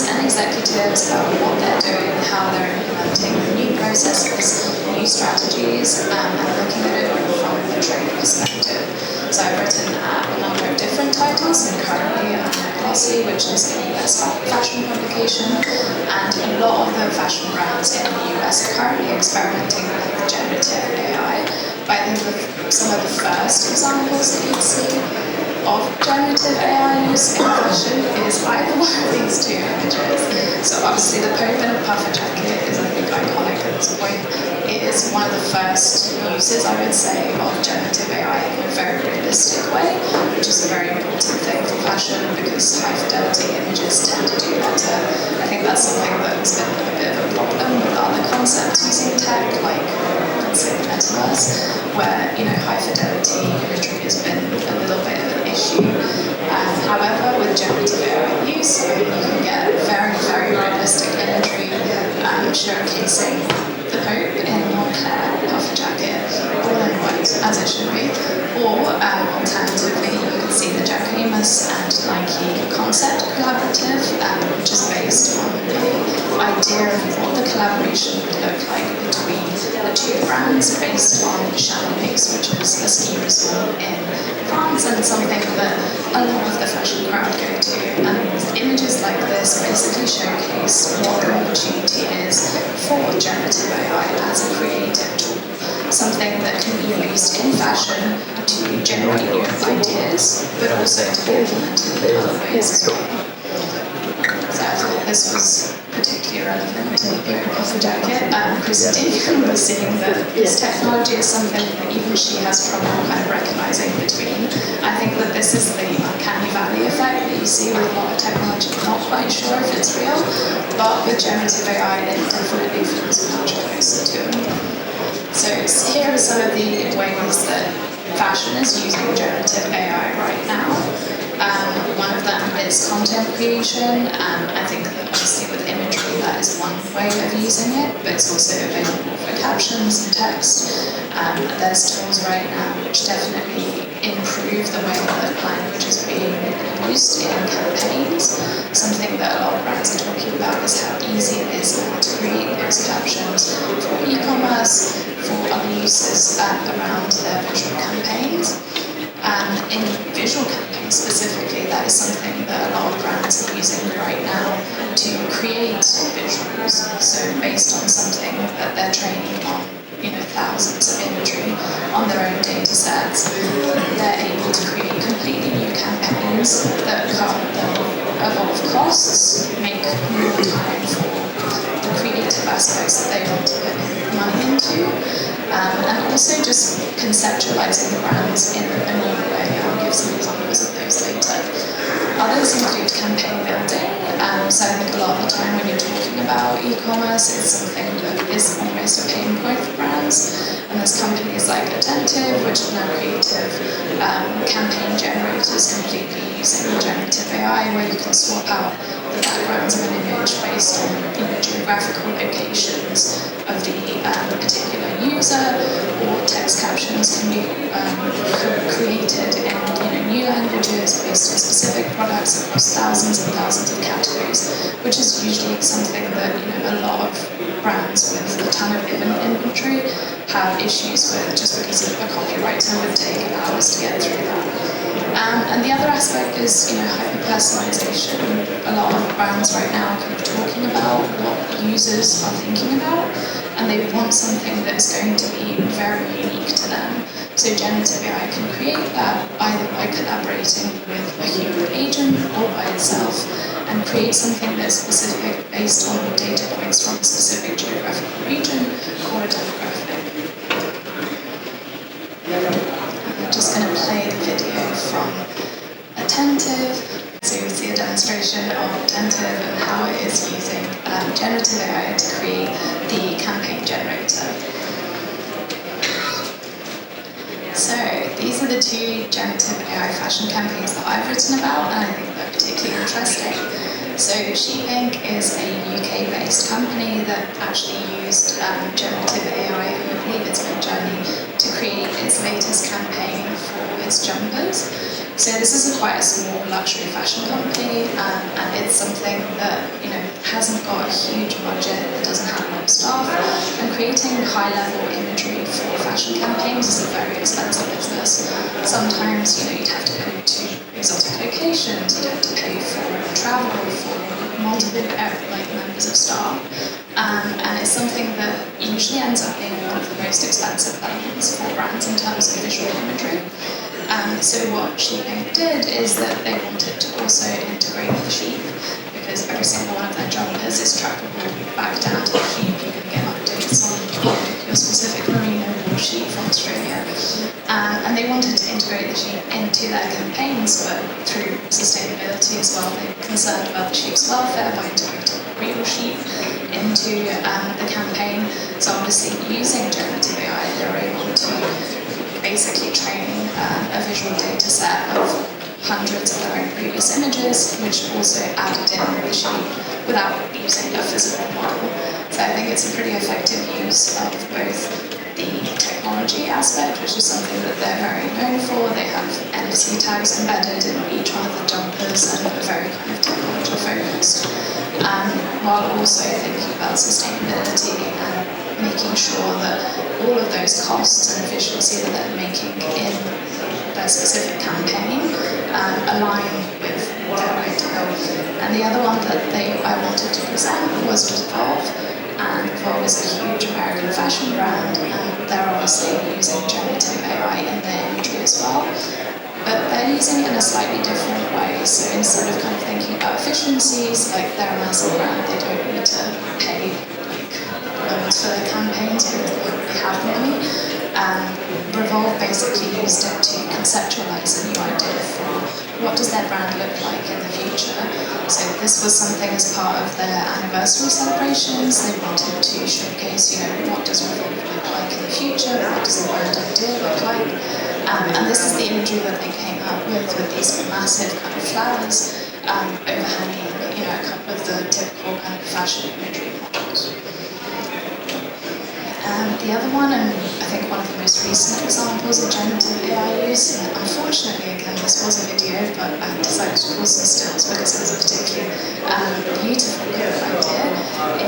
brands and executives about what they're doing, how they're implementing new processes, new strategies, and looking at it from a trade perspective. So I've written a number of different titles, and currently I'm at Glossy, which is a US fashion publication, and a lot of the fashion brands in the US are currently experimenting with generative AI. But I think some of the first examples that you'd see of generative AI use in fashion is either one of these two images. So obviously the Pope in a puffer jacket is, I think, iconic at this point. It is one of the first uses, I would say, of generative AI in a very realistic way, which is a very important thing for fashion because high fidelity images tend to do better. I think that's something that's been a bit of a problem with other concepts using tech, like let's say the metaverse, where high fidelity imagery has been a little bit of an issue. However, with generative AI use, you can get very, very realistic imagery showcasing the Pope in Montclair puffer jacket, all in white, as it should be. Or alternatively, you can see the Jack Amos and Nike concept collaborative, which is based on the idea of what the collaboration would look like between the two brands based on Chamonix, which is a ski resort in France and something that a lot of the fashion crowd go to. And images like this basically showcase what the opportunity is for generative AI as a creative tool. Something that can be used in fashion to generate new ideas, but also to be implemented in other ways as well. So I thought this was particularly relevant to the puffer jacket. Christine was seeing that this technology is something that even she has trouble kind of recognizing between. I think that this is the uncanny valley effect that you see with a lot of technology. I'm not quite sure if it's real, but with generative AI, it definitely feels much closer to it. So here are some of the ways that fashion is using generative AI right now. One of them is content creation. I think that obviously with imagery that is one way of using it, but it's also available for captions and text. There's tools right now which definitely improve the way that language is being used in campaigns. Something that a lot of brands are talking about is how easy it is now to create those captions for e-commerce, for other uses around their visual campaigns. In visual campaigns specifically, that is something that a lot of brands are using right now to create visuals. So based on something that they're training on, thousands of imagery on their own data sets, they're able to create completely new campaigns that evolve costs, make more time for the creative aspects that they want to put money into, and also just conceptualizing the brands in a new way. I'll give some examples of those later. Others include campaign building. So I think a lot of the time when you're talking about e-commerce, it's something that is almost a pain point for brands. And there's companies like Attentive, which are now creative campaign generators completely using generative AI, where you can swap out the backgrounds of an image based on geographical locations of the particular user, or text captions can be created in new languages based on specific products across thousands and thousands of categories, which is usually something that a lot of brands with a ton of inventory have issues with, just because a copywriter would take hours to get through that. And the other aspect is hyper-personalization. A lot of brands right now are kind of talking about what users are thinking about, and they want something that's going to be very unique to them. So generative AI can create that either by collaborating with a human agent or by itself, and create something that's specific based on data points from a specific geographical region or a demographic. I'm just going to play the video from Attentive. So you see a demonstration of Attentive and how it is using generative AI to create the campaign generator. So these are the two generative AI fashion campaigns that I've written about, and I think they're particularly interesting. So Sheepink is a UK-based company that actually used generative AI, I believe its mid-journey, to create its latest campaign for its jumpers. So this is quite a small luxury fashion company, and it's something that hasn't got a huge budget, it doesn't have a lot of staff, and creating high-level imagery for fashion campaigns is a very expensive business. Sometimes you'd have to go to exotic locations, you'd have to pay for travel for multiple members of staff, and it's something that usually ends up being one of the most expensive elements for brands in terms of visual imagery. So what Sheepink did is that they wanted to also integrate the sheep, because every single one of their jumpers is trackable back down to the sheep. You can get updates on your specific merino wool sheep from Australia. And they wanted to integrate the sheep into their campaigns, but through sustainability as well. They were concerned about the sheep's welfare by integrating real sheep into the campaign. So obviously using generative AI, they were able to basically train a visual data set of hundreds of their own previous images, which also added in the sheep without using a physical model. So I think it's a pretty effective use of both the technology aspect, which is something that they're very known for. They have NFC tags embedded in each one of the jumpers and are very kind of technology focused, while also thinking about sustainability and making sure that all of those costs and efficiency that they're making in their specific campaign align with their ideal. And the other one that I wanted to present was Revolve. And Revolve is a huge American fashion brand, and they're obviously using generative AI in their imagery as well. But they're using it in a slightly different way. So instead of kind of thinking about efficiencies, like they're a massive brand, they don't need to pay loads for their campaigns because they have money. Revolve basically used it to conceptualize a new idea for what does their brand look like in the future. So this was something as part of their anniversary celebrations. They wanted to showcase, what does Revolve look like in the future? What does the brand idea look like? And this is the imagery that they came up with these massive kind of flowers overhanging, a couple of the typical kind of fashion imagery models. The other one, and I think one of the most recent examples of generative AI use, and unfortunately, again, this was a video, but I decided to pull some stills because it was a particularly beautiful idea,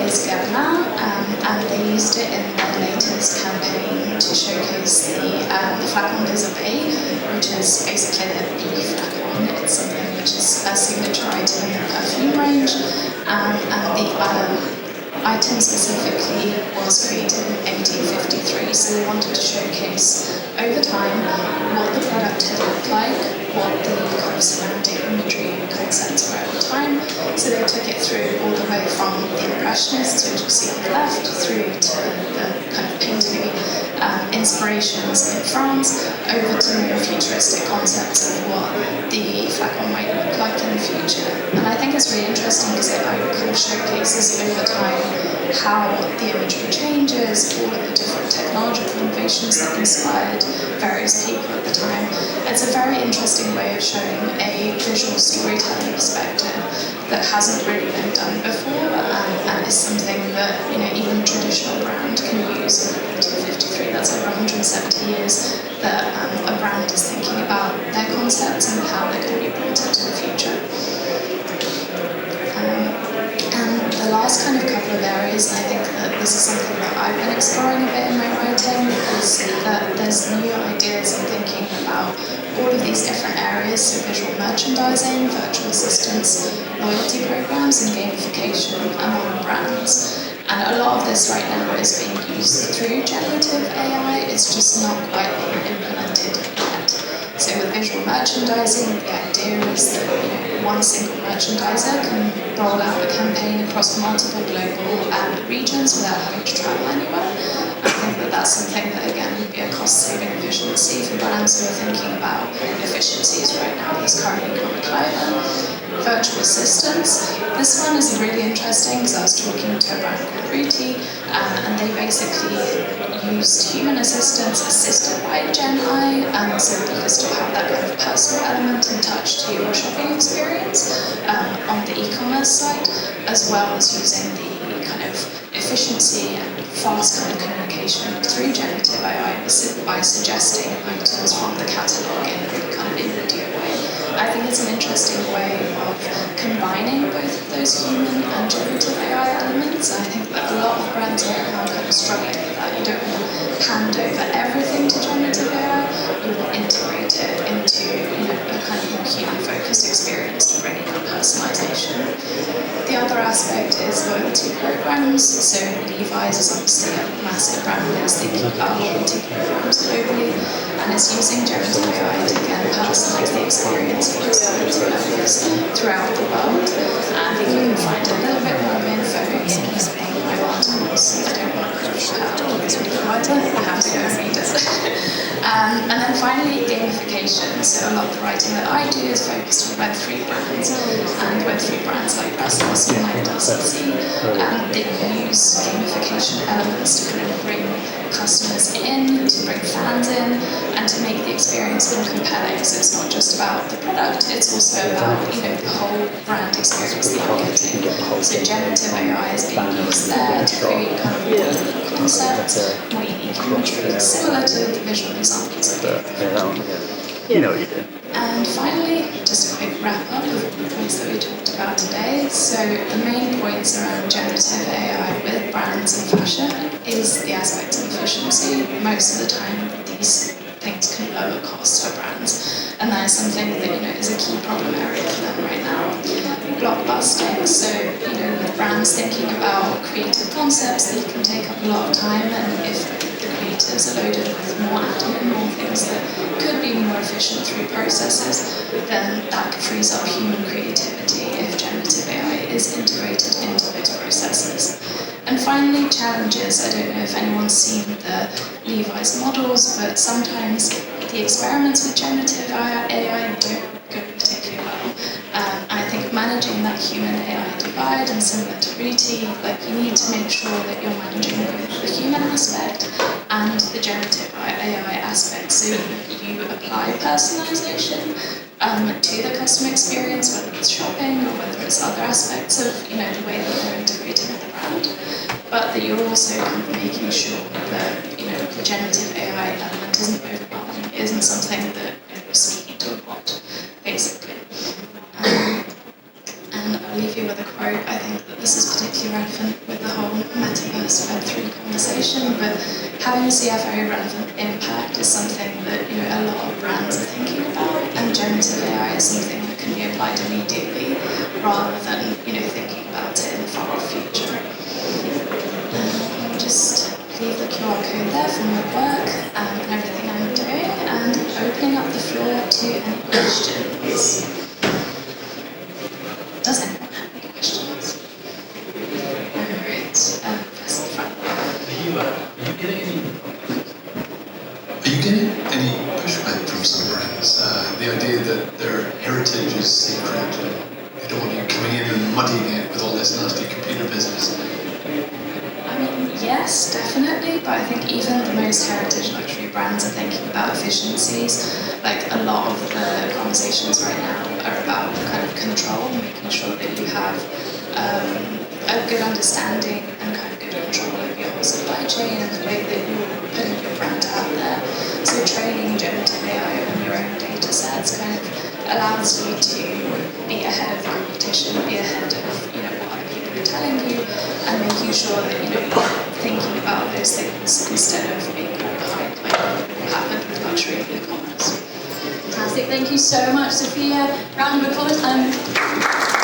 is Gabna, and they used it in their latest campaign to showcase the Flacon des Abeilles, which is basically their bee flacon. It's something which is a signature item in their perfume range, and the item specifically was created in 1853, so they wanted to showcase over time what the product had looked like, what the kind of surrounding imagery and concepts were at the time. So they took it through all the way from the Impressionists, which you see on the left, through to the kind of painterly inspirations in France, over to more futuristic concepts of what the flacon might look like in the future. And I think it's really interesting because it kind of showcases over time how the imagery changes, all of the different technological innovations that inspired various people at the time. It's a very interesting way of showing a visual storytelling perspective that hasn't really been done before, and is something that even a traditional brand can use. In 1953, that's over 170 years that a brand is thinking about their concepts and how they're going to be brought into the future. And the last kind of couple of areas, and I think that this is something that I've been exploring a bit in my writing, is that there's new ideas and thinking about all of these different areas, so visual merchandising, virtual assistants, loyalty programs, and gamification among brands. And a lot of this right now is being used through generative AI, it's just not quite being implemented yet. So with visual merchandising, the idea is that one single merchandiser can roll out a campaign across multiple global regions without having to travel anywhere. I think that that's something that, again, would be a cost-saving efficiency for brands who are thinking about efficiencies right now that's currently quite clever. virtual assistants. This one is really interesting because I was talking to a brand called Ruti, and they basically used human assistants assisted by Gen I, so that you can still have that kind of personal element and touch to your shopping experience on the e-commerce side, as well as using the kind of efficiency and fast kind of communication through generative AI by suggesting items from the catalogue in a kind of immediate way. I think it's an interesting way of combining both of those human and generative AI elements. I think that a lot of brands right now are kind of struggling with that. You don't want to hand over everything to generative AI. You will integrate it into a kind of more human-focused experience to bring in that personalization. The other aspect is loyalty programs. So Levi's is obviously a massive brand that's thinking about loyalty programs globally, and is using generative AI to again personalize the experience for its loyalty members throughout the world. I think you can find a little bit more info in keeping my articles. I don't want to crush out this writer, I have to go and read it. And then finally, gamification. So a lot of the writing that I do is focused on Web3 brands, and Web3 brands like Rasmus and like DLCC, they use gamification elements to kind of bring customers in, to bring fans in, and to make the experience more compelling. So it's not just about the product, it's also about the whole brand experience that you're getting. So generative AI is being used there to create kind of more unique concepts, more unique imagery, similar to the visual examples I gave. You know what you did. And finally, just a quick wrap up of the points that we talked about today. So the main points around generative AI with brands and fashion is the aspect of efficiency. Most of the time, these things can lower costs for brands, and that is something that is a key problem area for them right now. Blockbusting, so with brands thinking about creative concepts that can take up a lot of time, and if the creatives are loaded with more admin, more things that could be more efficient through processes, then that frees up human creativity if generative AI is integrated into those processes. And finally, challenges. I don't know if anyone's seen the Levi's models, but sometimes the experiments with generative AI don't go particularly well. I think managing that human-AI divide, and similar to Ruti, you need to make sure that you're managing both the human aspect and the generative AI aspect. So you apply personalization to the customer experience, whether it's shopping or whether it's other aspects of the way that you're integrating with the brand, but that you're also kind of making sure that the generative AI element isn't overwhelming, it isn't something that you're speaking to a bot, basically. And I'll leave you with a quote. I think that this is particularly relevant with the whole metaverse Web3 conversation, but having a CFO relevant impact is something that a lot of brands are thinking about, and generative AI is something that can be applied immediately rather than thinking about it in the far off future. I'll just leave the QR code there for my work and everything I'm doing, and opening up the floor to any questions. Does anyone have any questions? Alright, press the front. Are you getting any pushback from some brands? The idea that their heritage is sacred and they don't want you coming in and muddying it with all this nasty computer business? I mean, yes, definitely, but I think even the most heritage luxury brands are thinking about efficiencies. A lot of the conversations right now are about kind of control, making sure that you have a good understanding and kind of good control of your supply chain and the way that you're putting your brand out there. So training generative AI on your own data sets kind of allows you to be ahead of the competition, be ahead of what other people are telling you, and making sure that you're thinking about those things instead of being caught behind what happened with luxury e-commerce. Fantastic, thank you so much, Zofia. Round of applause.